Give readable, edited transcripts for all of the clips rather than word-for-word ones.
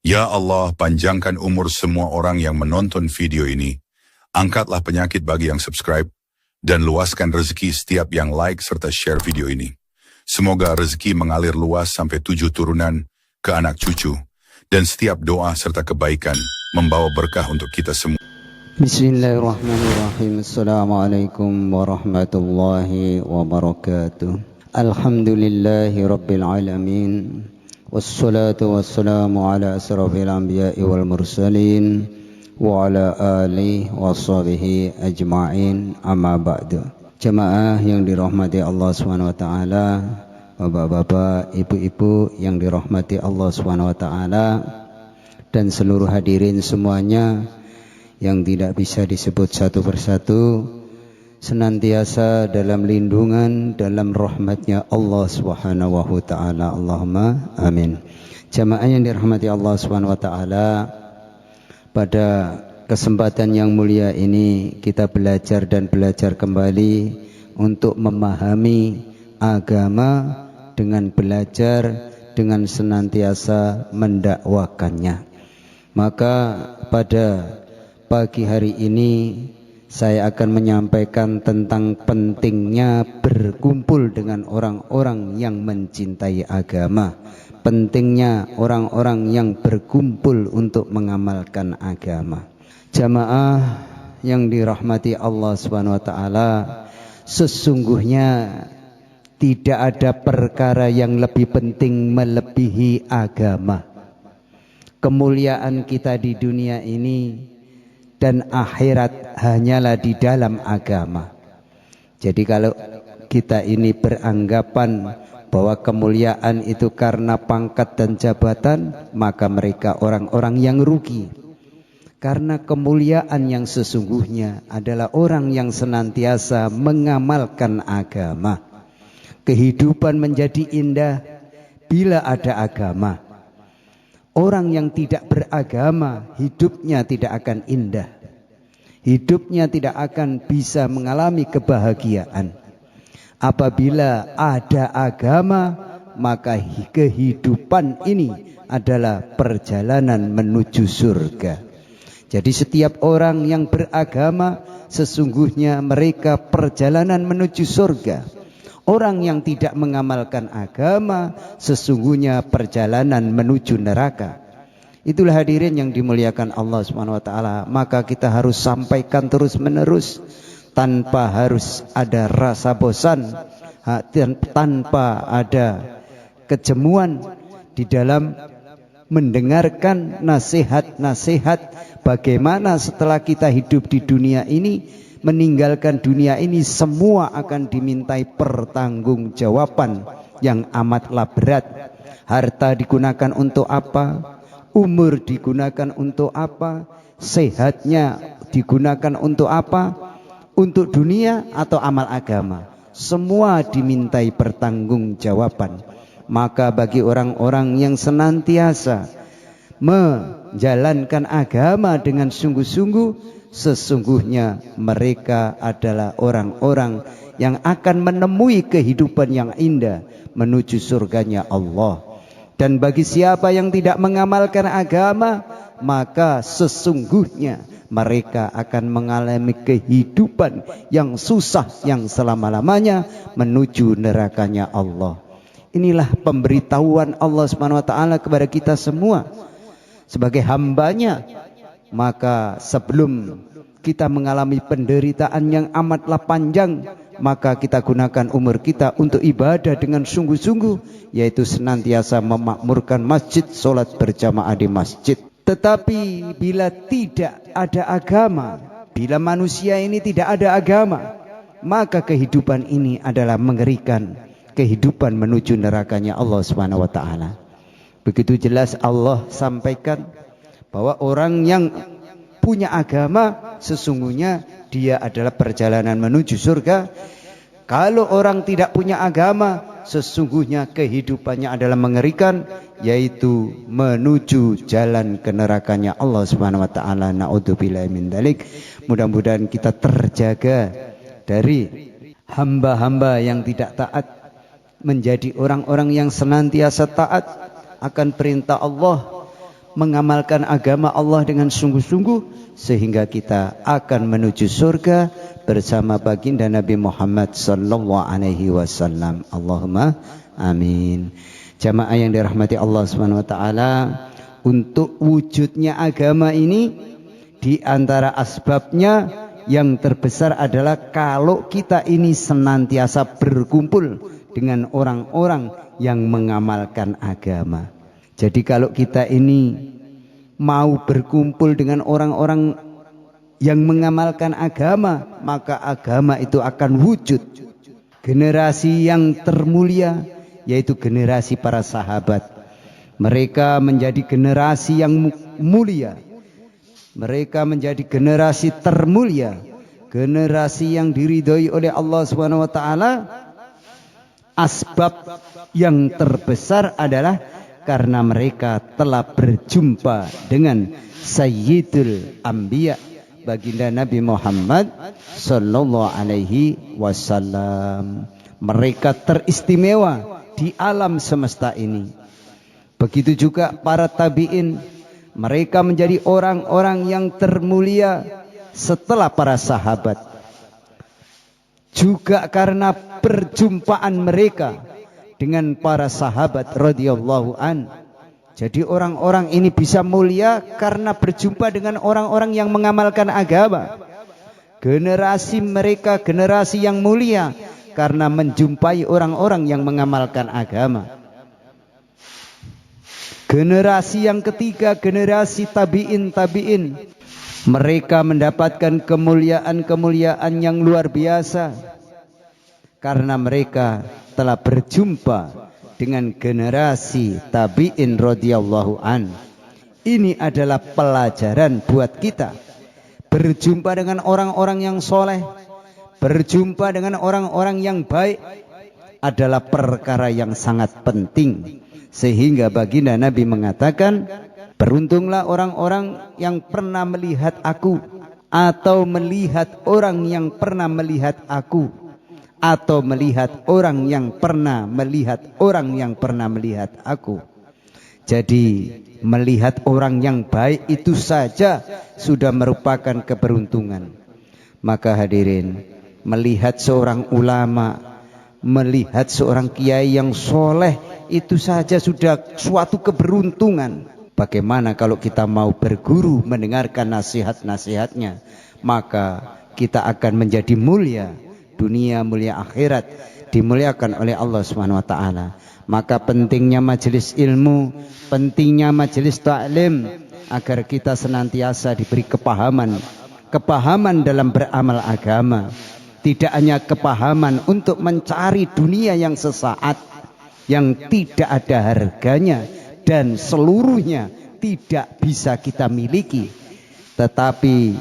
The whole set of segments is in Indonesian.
Ya Allah, panjangkan umur semua orang yang menonton video ini. Angkatlah penyakit bagi yang subscribe, dan luaskan rezeki setiap yang like serta share video ini. Semoga rezeki mengalir luas sampai 7 turunan ke anak cucu, dan setiap doa serta kebaikan membawa berkah untuk kita semua. Bismillahirrahmanirrahim. Assalamualaikum warahmatullahi wabarakatuh. Alhamdulillahi rabbil alamin. Wassalatu wassalamu ala asrafil anbiya'i wal mursalin wa ala alihi wa sahbihi ajma'in, amma ba'du. Jamaah yang dirahmati Allah Subhanahu wa taala, bapak-bapak, ibu-ibu yang dirahmati Allah Subhanahu wa taala, dan seluruh hadirin semuanya yang tidak bisa disebut satu persatu, senantiasa dalam lindungan, dalam rahmatnya Allah Subhanahu wa ta'ala. Allahumma amin. Jamaah yang dirahmati Allah Subhanahu wa ta'ala, pada kesempatan yang mulia ini kita belajar dan belajar kembali untuk memahami agama dengan belajar, dengan senantiasa mendakwakannya. Maka pada pagi hari ini saya akan menyampaikan tentang pentingnya berkumpul dengan orang-orang yang mencintai agama, pentingnya orang-orang yang berkumpul untuk mengamalkan agama. Jamaah yang dirahmati Allah Subhanahu wa taala, sesungguhnya tidak ada perkara yang lebih penting melebihi agama. Kemuliaan kita di dunia ini dan akhirat hanyalah di dalam agama. Jadi kalau kita ini beranggapan bahwa kemuliaan itu karena pangkat dan jabatan, maka mereka orang-orang yang rugi. Karena kemuliaan yang sesungguhnya adalah orang yang senantiasa mengamalkan agama. Kehidupan menjadi indah bila ada agama. Orang yang tidak beragama, hidupnya tidak akan indah. Hidupnya tidak akan bisa mengalami kebahagiaan. Apabila ada agama, maka kehidupan ini adalah perjalanan menuju surga. Jadi setiap orang yang beragama, sesungguhnya mereka perjalanan menuju surga. Orang yang tidak mengamalkan agama, sesungguhnya perjalanan menuju neraka. Itulah hadirin yang dimuliakan Allah Subhanahu wa taala. Maka kita harus sampaikan terus-menerus tanpa harus ada rasa bosan, tanpa ada kejemuan di dalam mendengarkan nasihat-nasihat bagaimana setelah kita hidup di dunia ini, meninggalkan dunia ini, semua akan dimintai pertanggungjawaban yang amatlah berat. Harta digunakan untuk apa? Umur digunakan untuk apa? Sehatnya digunakan untuk apa? Untuk dunia atau amal agama? Semua dimintai pertanggungjawaban. Maka bagi orang-orang yang senantiasa menjalankan agama dengan sungguh-sungguh, sesungguhnya mereka adalah orang-orang yang akan menemui kehidupan yang indah menuju surganya Allah. Dan bagi siapa yang tidak mengamalkan agama, maka sesungguhnya mereka akan mengalami kehidupan yang susah, yang selama-lamanya menuju nerakanya Allah. Inilah pemberitahuan Allah Subhanahu wa taala kepada kita semua sebagai hambanya. Maka sebelum kita mengalami penderitaan yang amatlah panjang, maka kita gunakan umur kita untuk ibadah dengan sungguh-sungguh, yaitu senantiasa memakmurkan masjid, sholat berjamaah di masjid. Tetapi bila tidak ada agama, bila manusia ini tidak ada agama, maka kehidupan ini adalah mengerikan, kehidupan menuju nerakanya Allah Subhanahu wa taala. Begitu jelas Allah sampaikan bahwa orang yang punya agama, sesungguhnya dia adalah perjalanan menuju surga. Kalau orang tidak punya agama, sesungguhnya kehidupannya adalah mengerikan, yaitu menuju jalan ke nerakanya Allah Subhanahu wa taala. Naudzubillahi min dzalik. Mudah-mudahan kita terjaga dari hamba-hamba yang tidak taat, menjadi orang-orang yang senantiasa taat akan perintah Allah, mengamalkan agama Allah dengan sungguh-sungguh, sehingga kita akan menuju surga bersama baginda Nabi Muhammad sallallahu alaihi wasallam. Allahumma amin. Jamaah yang dirahmati Allah Subhanahu wa taala, untuk wujudnya agama ini di antara asbabnya yang terbesar adalah kalau kita ini senantiasa berkumpul dengan orang-orang yang mengamalkan agama. Jadi kalau kita ini mau berkumpul dengan orang-orang yang mengamalkan agama, maka agama itu akan wujud. Generasi yang termulia yaitu generasi para sahabat. Mereka menjadi generasi yang mulia. Mereka menjadi generasi termulia, generasi yang diridhoi oleh Allah Subhanahu wa taala. Asbab yang terbesar adalah karena mereka telah berjumpa dengan Sayyidul Anbiya, baginda Nabi Muhammad sallallahu alaihi wasallam. Mereka teristimewa di alam semesta ini. Begitu juga para tabi'in, mereka menjadi orang-orang yang termulia setelah para sahabat. Juga karena perjumpaan mereka dengan para sahabat radhiyallahu an. Jadi orang-orang ini bisa mulia karena berjumpa dengan orang-orang yang mengamalkan agama. Generasi mereka generasi yang mulia karena menjumpai orang-orang yang mengamalkan agama. Generasi yang ketiga, generasi tabi'in. Mereka mendapatkan kemuliaan-kemuliaan yang luar biasa karena mereka telah berjumpa dengan generasi tabi'in radhiyallahu an. Ini adalah pelajaran buat kita. Berjumpa dengan orang-orang yang soleh, berjumpa dengan orang-orang yang baik adalah perkara yang sangat penting. Sehingga baginda Nabi mengatakan, beruntunglah orang-orang yang pernah melihat aku, atau melihat orang yang pernah melihat aku, atau melihat orang yang pernah melihat orang yang pernah melihat aku. Jadi melihat orang yang baik itu saja sudah merupakan keberuntungan. Maka hadirin, melihat seorang ulama, melihat seorang kiai yang soleh, itu saja sudah suatu keberuntungan. Bagaimana kalau kita mau berguru, mendengarkan nasihat-nasihatnya, maka kita akan menjadi mulia dunia, mulia akhirat, dimuliakan oleh Allah Subhanahu wa taala. Maka pentingnya majelis ilmu, pentingnya majelis ta'lim, agar kita senantiasa diberi kepahaman dalam beramal agama. Tidak hanya kepahaman untuk mencari dunia yang sesaat, yang tidak ada harganya dan seluruhnya tidak bisa kita miliki, tetapi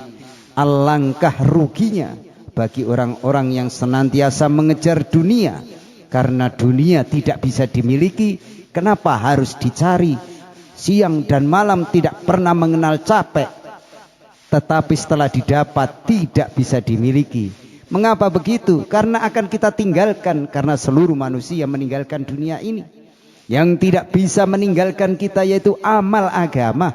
alangkah ruginya bagi orang-orang yang senantiasa mengejar dunia, karena dunia tidak bisa dimiliki. Kenapa harus dicari? Siang dan malam tidak pernah mengenal capek, tetapi setelah didapat tidak bisa dimiliki. Mengapa begitu? Karena akan kita tinggalkan, karena seluruh manusia meninggalkan dunia ini. Yang tidak bisa meninggalkan kita yaitu amal agama.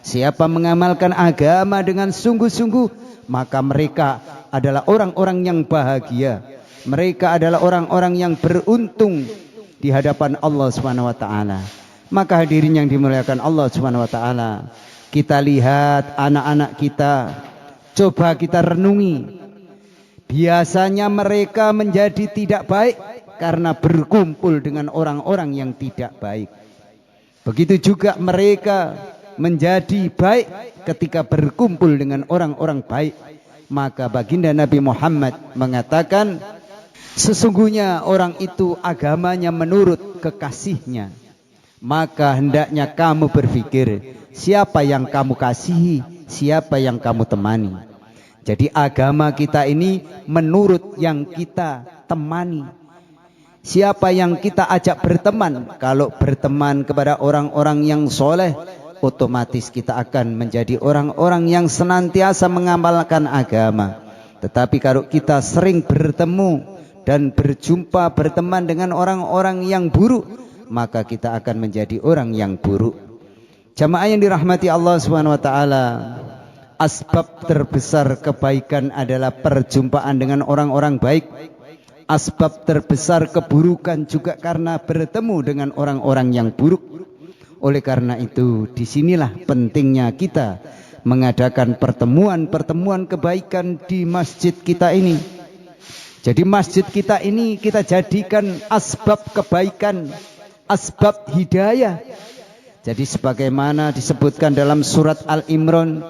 Siapa mengamalkan agama dengan sungguh-sungguh, maka mereka adalah orang-orang yang bahagia. Mereka adalah orang-orang yang beruntung di hadapan Allah Subhanahu wa taala. Maka hadirin yang dimuliakan Allah Subhanahu wa taala, kita lihat anak-anak kita, coba kita renungi. Biasanya mereka menjadi tidak baik karena berkumpul dengan orang-orang yang tidak baik. Begitu juga mereka menjadi baik ketika berkumpul dengan orang-orang baik. Maka baginda Nabi Muhammad mengatakan, sesungguhnya orang itu agamanya menurut kekasihnya. Maka hendaknya kamu berpikir, siapa yang kamu kasihi, siapa yang kamu temani. Jadi agama kita ini menurut yang kita temani. Siapa yang kita ajak berteman? Kalau berteman kepada orang-orang yang soleh, otomatis kita akan menjadi orang-orang yang senantiasa mengamalkan agama. Tetapi kalau kita sering bertemu dan berjumpa berteman dengan orang-orang yang buruk, maka kita akan menjadi orang yang buruk. Jamaah yang dirahmati Allah Subhanahu wa taala, asbab terbesar kebaikan adalah perjumpaan dengan orang-orang baik. Asbab terbesar keburukan juga karena bertemu dengan orang-orang yang buruk. Oleh karena itu, disinilah pentingnya kita mengadakan pertemuan-pertemuan kebaikan di masjid kita ini. Jadi masjid kita ini kita jadikan asbab kebaikan, asbab hidayah. Jadi sebagaimana disebutkan dalam surat Al-Imran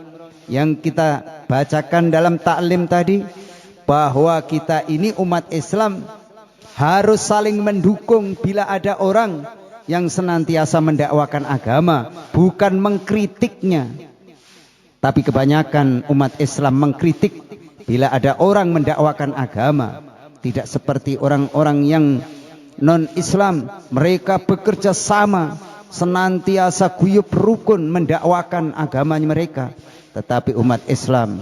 yang kita bacakan dalam taklim tadi, bahwa kita ini umat Islam harus saling mendukung bila ada orang yang senantiasa mendakwakan agama, bukan mengkritiknya. Tapi kebanyakan umat Islam mengkritik bila ada orang mendakwakan agama. Tidak seperti orang-orang yang non-Islam, mereka bekerja sama, senantiasa guyub rukun mendakwakan agamanya mereka. Tetapi umat Islam,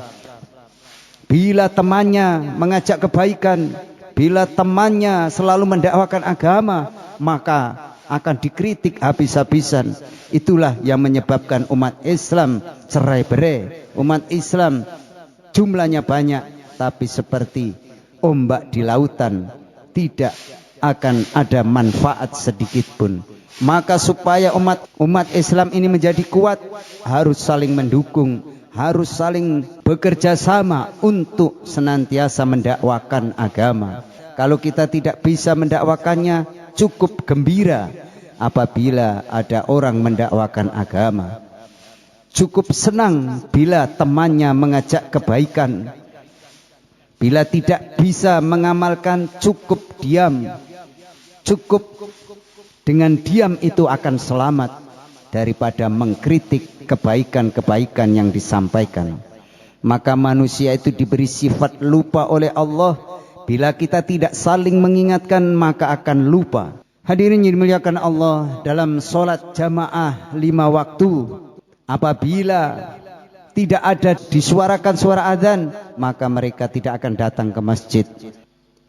bila temannya mengajak kebaikan, bila temannya selalu mendakwakan agama, maka akan dikritik habis-habisan. Itulah yang menyebabkan umat Islam cerai-berai. Umat Islam jumlahnya banyak, tapi seperti ombak di lautan, tidak akan ada manfaat sedikit pun. Maka supaya umat Islam ini menjadi kuat, harus saling mendukung, harus saling bekerja sama untuk senantiasa mendakwakan agama. Kalau kita tidak bisa mendakwakannya, cukup gembira apabila ada orang mendakwakan agama. Cukup senang bila temannya mengajak kebaikan. Bila tidak bisa mengamalkan, cukup diam. Cukup dengan diam itu akan selamat daripada mengkritik kebaikan-kebaikan yang disampaikan. Maka manusia itu diberi sifat lupa oleh Allah. Bila kita tidak saling mengingatkan, maka akan lupa. Hadirin yang dimuliakan Allah, dalam sholat jamaah 5 waktu, apabila tidak ada disuarakan suara azan, maka mereka tidak akan datang ke masjid.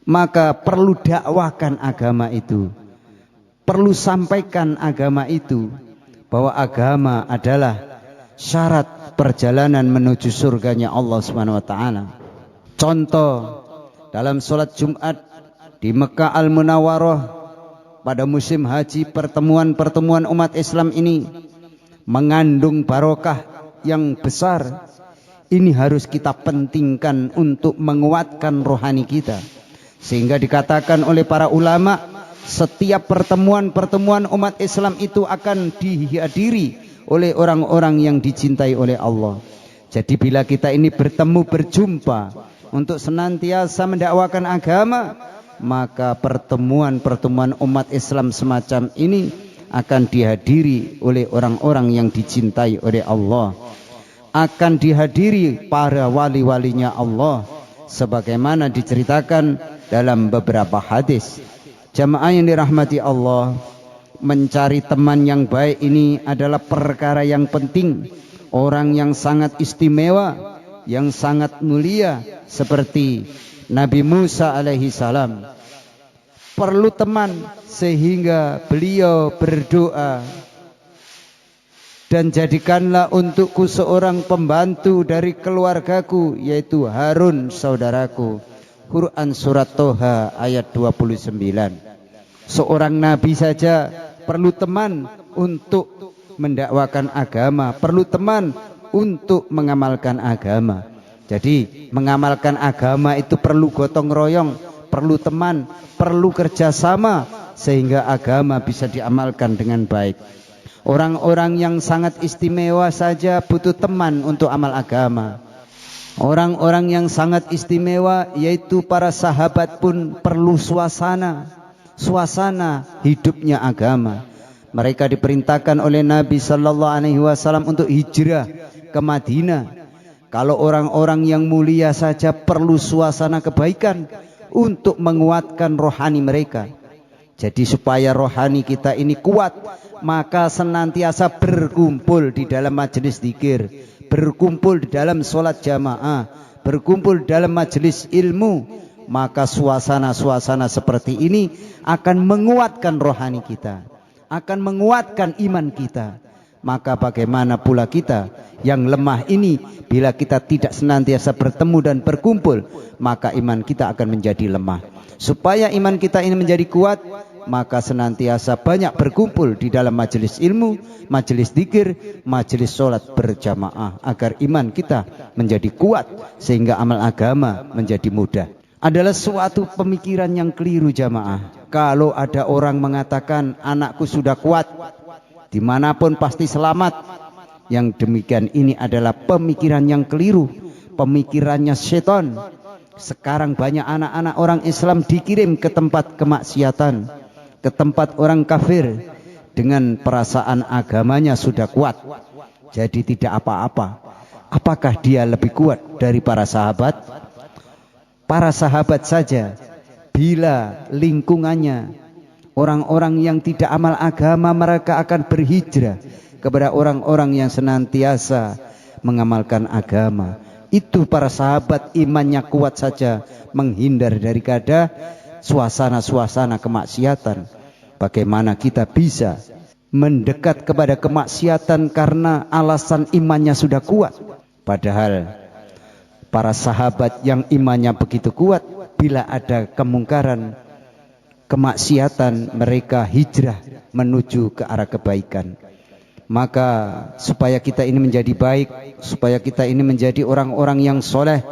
Maka perlu dakwakan agama itu, perlu sampaikan agama itu, bahwa agama adalah syarat perjalanan menuju surganya Allah Subhanahu wa taala. Contoh dalam sholat Jumat di Mekah Al-Munawwarah pada musim haji, pertemuan-pertemuan umat Islam ini mengandung barokah yang besar. Ini harus kita pentingkan untuk menguatkan rohani kita. Sehingga dikatakan oleh para ulama, setiap pertemuan-pertemuan umat Islam itu akan dihadiri oleh orang-orang yang dicintai oleh Allah. Jadi bila kita ini bertemu, berjumpa untuk senantiasa mendakwakan agama, maka pertemuan-pertemuan umat Islam semacam ini akan dihadiri oleh orang-orang yang dicintai oleh Allah, akan dihadiri para wali-walinya Allah, sebagaimana diceritakan dalam beberapa hadis. Jamaah yang dirahmati Allah, mencari teman yang baik ini adalah perkara yang penting. Orang yang sangat istimewa, yang sangat mulia seperti Nabi Musa alaihi salam perlu teman, sehingga beliau berdoa, dan jadikanlah untukku seorang pembantu dari keluargaku, yaitu Harun saudaraku. Quran surat Toha ayat 29. Seorang nabi saja perlu teman untuk mendakwakan agama, perlu teman untuk mengamalkan agama. Jadi mengamalkan agama itu perlu gotong royong, perlu teman, perlu kerjasama, sehingga agama bisa diamalkan dengan baik. Orang-orang yang sangat istimewa saja butuh teman untuk amal agama. Orang-orang yang sangat istimewa, yaitu para sahabat, pun perlu suasana hidupnya agama. Mereka diperintahkan oleh Nabi Sallallahu Alaihi Wasallam untuk hijrah ke Madinah. Kalau orang-orang yang mulia saja perlu suasana kebaikan untuk menguatkan rohani mereka. Jadi supaya rohani kita ini kuat, maka senantiasa berkumpul di dalam majelis zikir, berkumpul di dalam sholat jamaah, berkumpul di dalam majelis ilmu. Maka suasana-suasana seperti ini akan menguatkan rohani kita, akan menguatkan iman kita. Maka bagaimana pula kita yang lemah ini, bila kita tidak senantiasa bertemu dan berkumpul, maka iman kita akan menjadi lemah. Supaya iman kita ini menjadi kuat, maka senantiasa banyak berkumpul di dalam majelis ilmu, majelis zikir, majelis sholat berjamaah, agar iman kita menjadi kuat sehingga amal agama menjadi mudah. Adalah suatu pemikiran yang keliru jamaah. Kalau ada orang mengatakan anakku sudah kuat, dimanapun pasti selamat, yang demikian ini adalah pemikiran yang keliru, pemikirannya setan. Sekarang banyak anak-anak orang Islam dikirim ke tempat kemaksiatan, ke tempat orang kafir, dengan perasaan agamanya sudah kuat, jadi tidak apa-apa. Apakah dia lebih kuat dari para sahabat? Para sahabat saja, bila lingkungannya orang-orang yang tidak amal agama, mereka akan berhijrah kepada orang-orang yang senantiasa mengamalkan agama. Itu para sahabat imannya kuat saja, menghindar daripada suasana-suasana kemaksiatan. Bagaimana kita bisa mendekat kepada kemaksiatan karena alasan imannya sudah kuat? Padahal para sahabat yang imannya begitu kuat, bila ada kemungkaran, kemaksiatan, mereka hijrah menuju ke arah kebaikan. Maka supaya kita ini menjadi baik, supaya kita ini menjadi orang-orang yang soleh,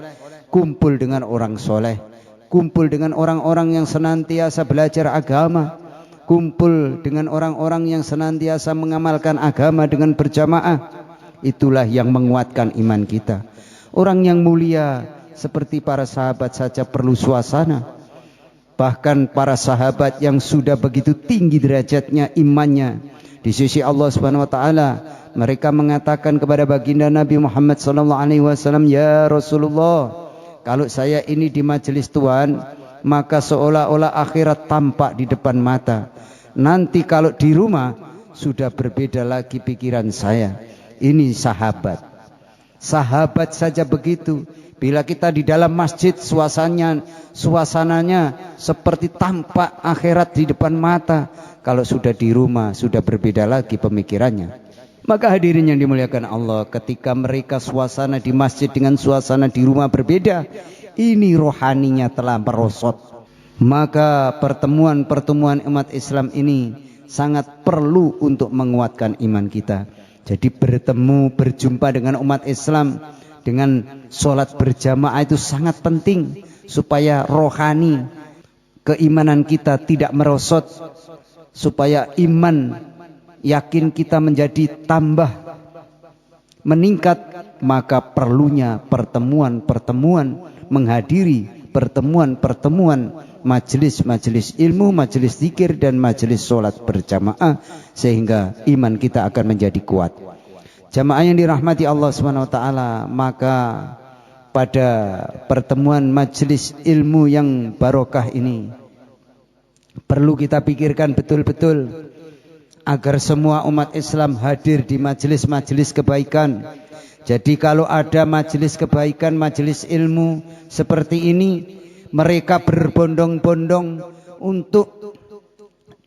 kumpul dengan orang soleh, kumpul dengan orang-orang yang senantiasa belajar agama, kumpul dengan orang-orang yang senantiasa mengamalkan agama dengan berjamaah. Itulah yang menguatkan iman kita. Orang yang mulia seperti para sahabat saja perlu suasana. Bahkan para sahabat yang sudah begitu tinggi derajatnya imannya di sisi Allah Subhanahu wa taala, mereka mengatakan kepada baginda Nabi Muhammad sallallahu alaihi wasallam, "Ya Rasulullah, kalau saya ini di majelis Tuhan, maka seolah-olah akhirat tampak di depan mata. Nanti kalau di rumah sudah berbeda lagi pikiran saya." Ini sahabat. Sahabat saja begitu. Bila kita di dalam masjid suasananya seperti tampak akhirat di depan mata, kalau sudah di rumah sudah berbeda lagi pemikirannya. Maka hadirin yang dimuliakan Allah, ketika mereka suasana di masjid dengan suasana di rumah berbeda, ini rohaninya telah merosot. Maka pertemuan-pertemuan umat Islam ini sangat perlu untuk menguatkan iman kita. Jadi bertemu, berjumpa dengan umat Islam dengan sholat berjamaah itu sangat penting, supaya rohani keimanan kita tidak merosot, supaya iman yakin kita menjadi tambah meningkat. Maka perlunya pertemuan-pertemuan, menghadiri pertemuan-pertemuan, majelis-majelis ilmu, majelis zikir, dan majelis sholat berjamaah, sehingga iman kita akan menjadi kuat. Jamaah yang dirahmati Allah Subhanahu wa taala, maka pada pertemuan majelis ilmu yang barokah ini perlu kita pikirkan betul-betul agar semua umat Islam hadir di majelis-majelis kebaikan. Jadi kalau ada majelis kebaikan, majelis ilmu seperti ini, mereka berbondong-bondong untuk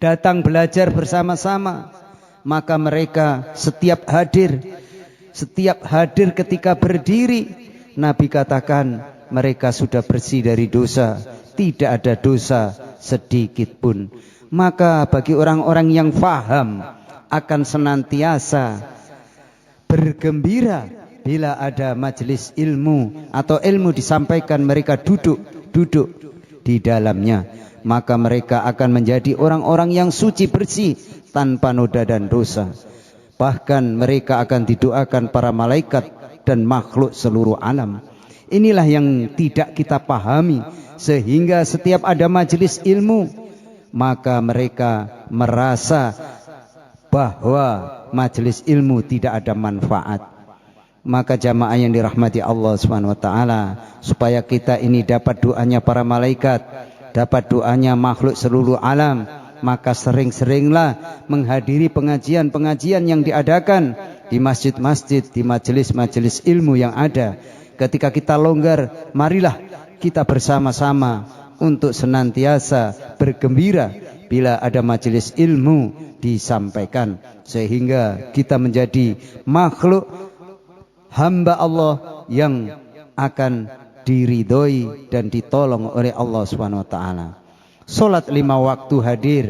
datang belajar bersama-sama, maka mereka setiap hadir ketika berdiri, Nabi katakan mereka sudah bersih dari dosa, tidak ada dosa sedikit pun. Maka bagi orang-orang yang faham akan senantiasa bergembira bila ada majelis ilmu atau ilmu disampaikan, mereka duduk di dalamnya, maka mereka akan menjadi orang-orang yang suci bersih tanpa noda dan dosa. Bahkan mereka akan didoakan para malaikat dan makhluk seluruh alam. Inilah yang tidak kita pahami, sehingga setiap ada majelis ilmu, maka mereka merasa bahwa majelis ilmu tidak ada manfaat. Maka jamaah yang dirahmati Allah Subhanahu wa taala, supaya kita ini dapat doanya para malaikat, dapat doanya makhluk seluruh alam, maka sering-seringlah menghadiri pengajian-pengajian yang diadakan di masjid-masjid, di majelis-majelis ilmu yang ada. Ketika kita longgar, marilah kita bersama-sama untuk senantiasa bergembira bila ada majelis ilmu, disampaikan, sehingga kita menjadi makhluk hamba Allah yang akan diridhoi dan ditolong oleh Allah Subhanahu wa taala. Salat 5 waktu hadir,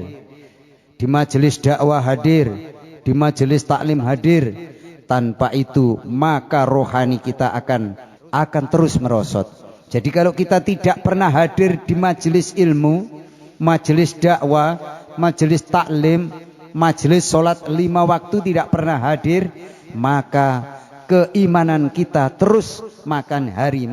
di majelis dakwah hadir, di majelis taklim hadir. Tanpa itu maka rohani kita akan terus merosot. Jadi kalau kita tidak pernah hadir di majelis ilmu, majelis dakwah, majelis taklim, majelis sholat 5 waktu tidak pernah hadir, maka keimanan kita terus makin hari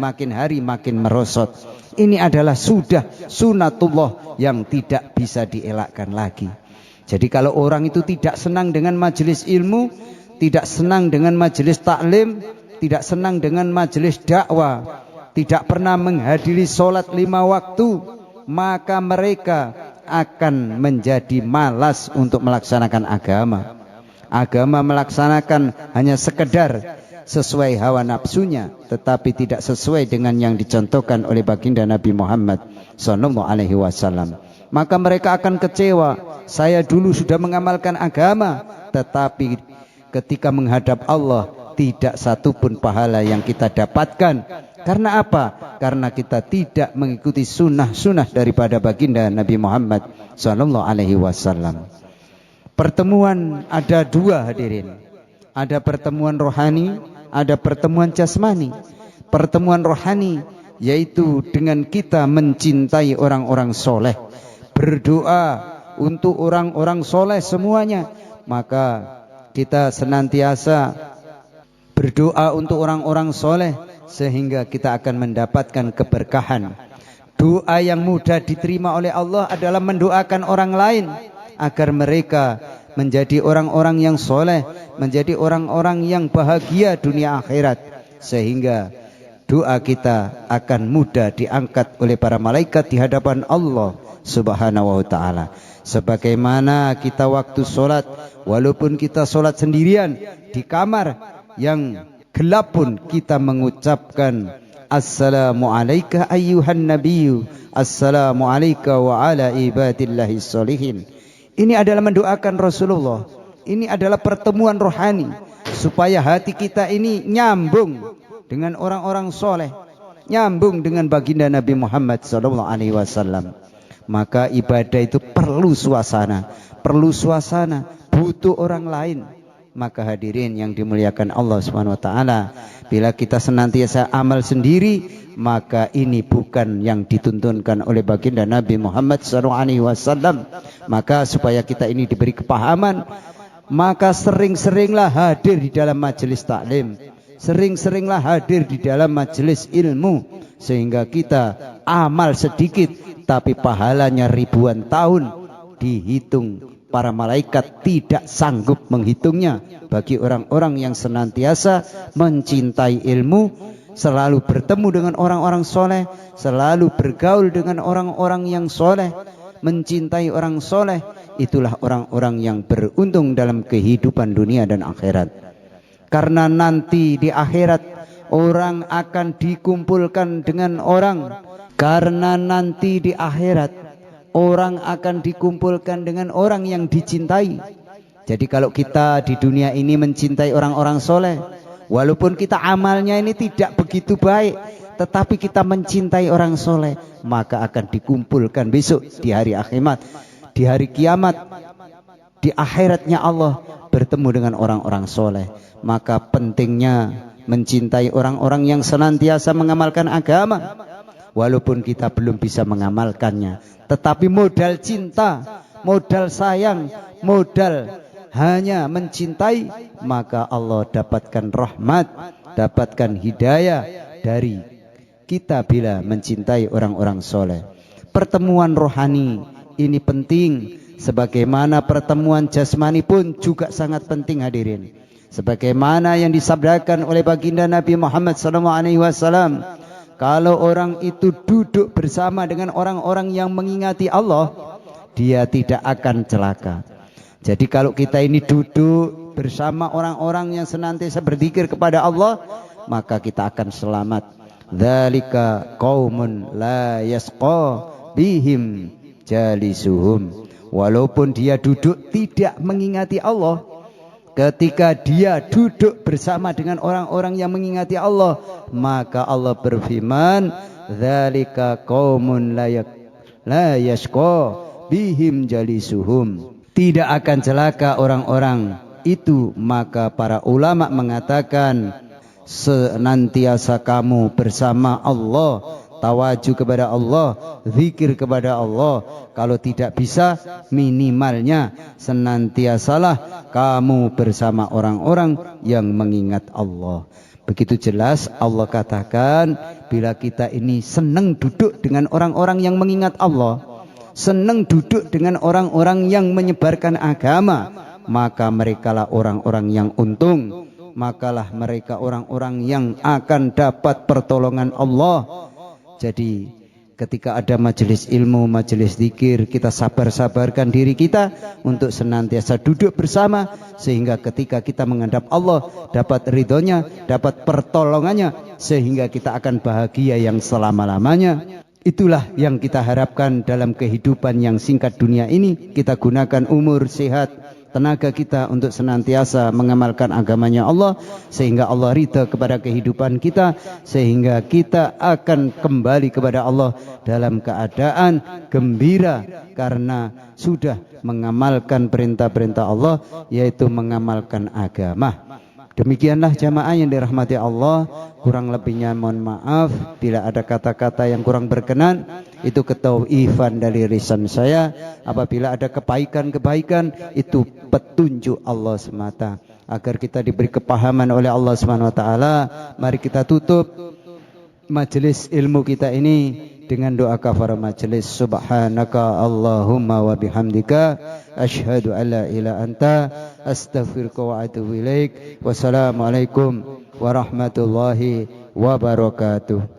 makin merosot. Ini adalah sudah sunatullah yang tidak bisa dielakkan lagi. Jadi kalau orang itu tidak senang dengan majelis ilmu, tidak senang dengan majelis taklim, tidak senang dengan majelis dakwah, tidak pernah menghadiri sholat 5 waktu, maka mereka akan menjadi malas untuk melaksanakan agama. Agama melaksanakan hanya sekedar sesuai hawa nafsunya, tetapi tidak sesuai dengan yang dicontohkan oleh baginda Nabi Muhammad SAW. Maka mereka akan kecewa. Saya dulu sudah mengamalkan agama, tetapi ketika menghadap Allah tidak satupun pahala yang kita dapatkan. Karena apa? Karena kita tidak mengikuti sunnah-sunnah daripada baginda Nabi Muhammad SAW. Pertemuan ada 2 hadirin. Ada pertemuan rohani, ada pertemuan jasmani. Pertemuan rohani yaitu dengan kita mencintai orang-orang soleh, berdoa untuk orang-orang soleh semuanya. Maka kita senantiasa berdoa untuk orang-orang soleh, sehingga kita akan mendapatkan keberkahan. Doa yang mudah diterima oleh Allah adalah mendoakan orang lain agar mereka menjadi orang-orang yang soleh, menjadi orang-orang yang bahagia dunia akhirat, sehingga doa kita akan mudah diangkat oleh para malaikat di hadapan Allah Subhanahu wa ta'ala. Sebagaimana kita waktu sholat, walaupun kita sholat sendirian di kamar yang gelap pun kita mengucapkan Assalamu alayka ayyuhan nabiyyu, Assalamu alayka wa ala ibadillahi sholihin. Ini adalah mendoakan Rasulullah. Ini adalah pertemuan rohani, supaya hati kita ini nyambung dengan orang-orang soleh, nyambung dengan baginda Nabi Muhammad SAW. Maka ibadah itu perlu suasana, butuh orang lain. Maka hadirin yang dimuliakan Allah Subhanahu wa taala, bila kita senantiasa amal sendiri, maka ini bukan yang dituntunkan oleh baginda Nabi Muhammad SAW. Maka supaya kita ini diberi kepahaman, maka sering-seringlah hadir di dalam majelis taklim, sering-seringlah hadir di dalam majelis ilmu, sehingga kita amal sedikit tapi pahalanya ribuan tahun dihitung. Para malaikat tidak sanggup menghitungnya bagi orang-orang yang senantiasa mencintai ilmu, selalu bertemu dengan orang-orang soleh, selalu bergaul dengan orang-orang yang soleh, mencintai orang soleh. Itulah orang-orang yang beruntung dalam kehidupan dunia dan akhirat. Karena nanti di akhirat orang akan dikumpulkan dengan orang. Karena nanti di akhirat orang akan dikumpulkan dengan orang yang dicintai. Jadi kalau kita di dunia ini mencintai orang-orang soleh, walaupun kita amalnya ini tidak begitu baik, tetapi kita mencintai orang soleh, maka akan dikumpulkan besok di hari akhirat, di hari kiamat, di akhiratnya Allah bertemu dengan orang-orang soleh. Maka pentingnya mencintai orang-orang yang senantiasa mengamalkan agama. Walaupun kita belum bisa mengamalkannya, tetapi modal cinta, modal sayang, modal hanya mencintai, maka Allah dapatkan rahmat, dapatkan hidayah dari kita bila mencintai orang-orang soleh. Pertemuan rohani ini penting, sebagaimana pertemuan jasmani pun juga sangat penting hadirin. Sebagaimana yang disabdakan oleh baginda Nabi Muhammad SAW, kalau orang itu duduk bersama dengan orang-orang yang mengingati Allah, dia tidak akan celaka. Jadi kalau kita ini duduk bersama orang-orang yang senantiasa berzikir kepada Allah, maka kita akan selamat. Dzalika qaumun la yasqa bihim jalisuhum walaupun dia duduk tidak mengingati Allah. Ketika dia duduk bersama dengan orang-orang yang mengingati Allah, maka Allah berfirman, "Dzalika qaumun la yashqa bihim jalisuhum." Tidak akan celaka orang-orang itu. Maka para ulama mengatakan, senantiasa kamu bersama Allah, tawaju kepada Allah, zikir kepada Allah. Kalau tidak bisa, minimalnya senantiasalah kamu bersama orang-orang yang mengingat Allah. Begitu jelas Allah katakan, bila kita ini senang duduk dengan orang-orang yang mengingat Allah, senang duduk dengan orang-orang yang menyebarkan agama, maka merekalah orang-orang yang untung, makalah mereka orang-orang yang akan dapat pertolongan Allah. Jadi ketika ada majelis ilmu, majelis zikir, kita sabar-sabarkan diri kita untuk senantiasa duduk bersama, sehingga ketika kita menghadap Allah dapat ridhonya, dapat pertolongannya, sehingga kita akan bahagia yang selama-lamanya. Itulah yang kita harapkan dalam kehidupan yang singkat dunia ini. Kita gunakan umur, sehat, tenaga kita untuk senantiasa mengamalkan agamanya Allah, sehingga Allah ridha kepada kehidupan kita, sehingga kita akan kembali kepada Allah dalam keadaan gembira karena sudah mengamalkan perintah-perintah Allah, yaitu mengamalkan agama. Demikianlah jamaah yang dirahmati Allah. Kurang lebihnya mohon maaf bila ada kata-kata yang kurang berkenan. Itu ketauhifan dari lisan saya. Apabila ada kebaikan-kebaikan, itu petunjuk Allah semata. Agar kita diberi kepahaman oleh Allah SWT. Mari kita tutup majelis ilmu kita ini dengan doa kafaraah majelis. Subhanaka Allahumma wa bihamdika asyhadu an la ilaha anta astaghfiruka wa atubu ilaik. Wassalamualaikum warahmatullahi wabarakatuh.